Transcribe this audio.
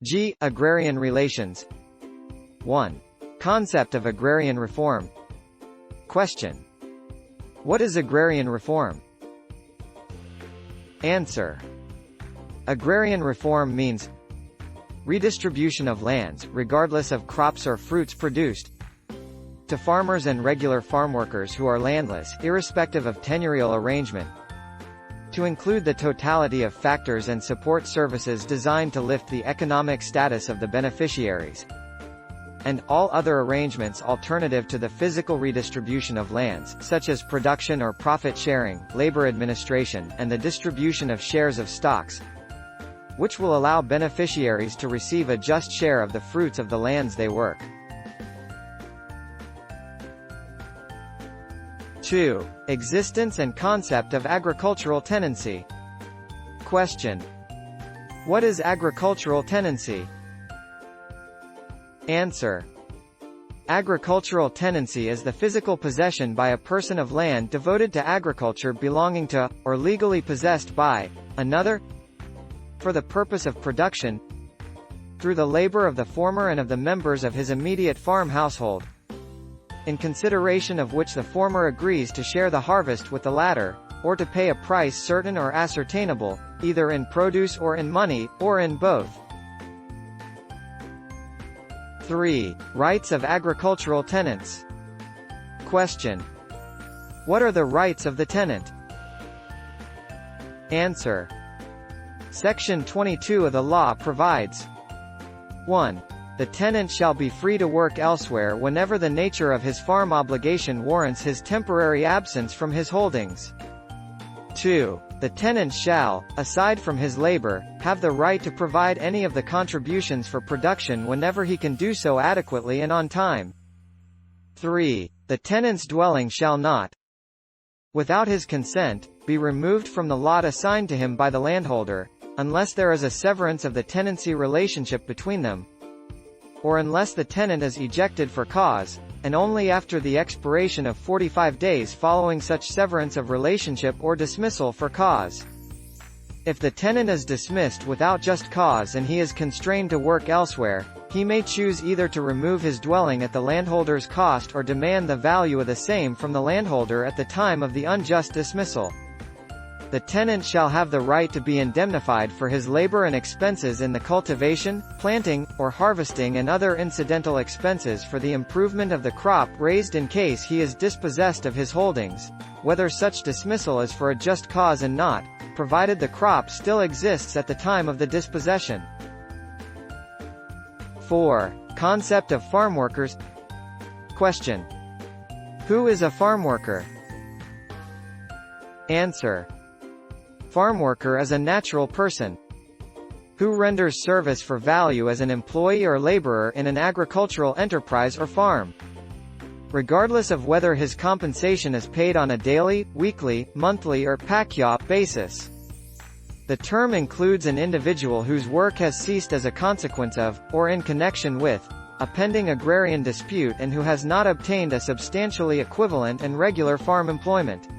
G. Agrarian Relations. 1. Concept of agrarian reform. Question. What is agrarian reform? Answer. Agrarian reform means redistribution of lands, regardless of crops or fruits produced, to farmers and regular farm workers who are landless, irrespective of tenurial arrangement, to include the totality of factors and support services designed to lift the economic status of the beneficiaries, and all other arrangements alternative to the physical redistribution of lands, such as production or profit sharing, labor administration, and the distribution of shares of stocks, which will allow beneficiaries to receive a just share of the fruits of the lands they work. 2. Existence and concept of agricultural tenancy. Question. What is agricultural tenancy? Answer. Agricultural tenancy is the physical possession by a person of land devoted to agriculture belonging to, or legally possessed by, another, for the purpose of production, through the labor of the former and of the members of his immediate farm household, in consideration of which the former agrees to share the harvest with the latter, or to pay a price certain or ascertainable, either in produce or in money, or in both. 3. Rights of agricultural tenants. Question. What are the rights of the tenant? Answer. Section 22 of the law provides: 1. The tenant shall be free to work elsewhere whenever the nature of his farm obligation warrants his temporary absence from his holdings. 2. The tenant shall, aside from his labor, have the right to provide any of the contributions for production whenever he can do so adequately and on time. 3. The tenant's dwelling shall not, without his consent, be removed from the lot assigned to him by the landholder, unless there is a severance of the tenancy relationship between them, or unless the tenant is ejected for cause, and only after the expiration of 45 days following such severance of relationship or dismissal for cause. If the tenant is dismissed without just cause and he is constrained to work elsewhere, he may choose either to remove his dwelling at the landholder's cost or demand the value of the same from the landholder at the time of the unjust dismissal. The tenant shall have the right to be indemnified for his labor and expenses in the cultivation, planting, or harvesting and other incidental expenses for the improvement of the crop raised in case he is dispossessed of his holdings, whether such dismissal is for a just cause and not, provided the crop still exists at the time of the dispossession. 4. Concept of farm workers. Question. Who is a farm worker? Answer. Farm worker is a natural person who renders service for value as an employee or laborer in an agricultural enterprise or farm, regardless of whether his compensation is paid on a daily, weekly, monthly or pakya basis. The term includes an individual whose work has ceased as a consequence of, or in connection with, a pending agrarian dispute and who has not obtained a substantially equivalent and regular farm employment.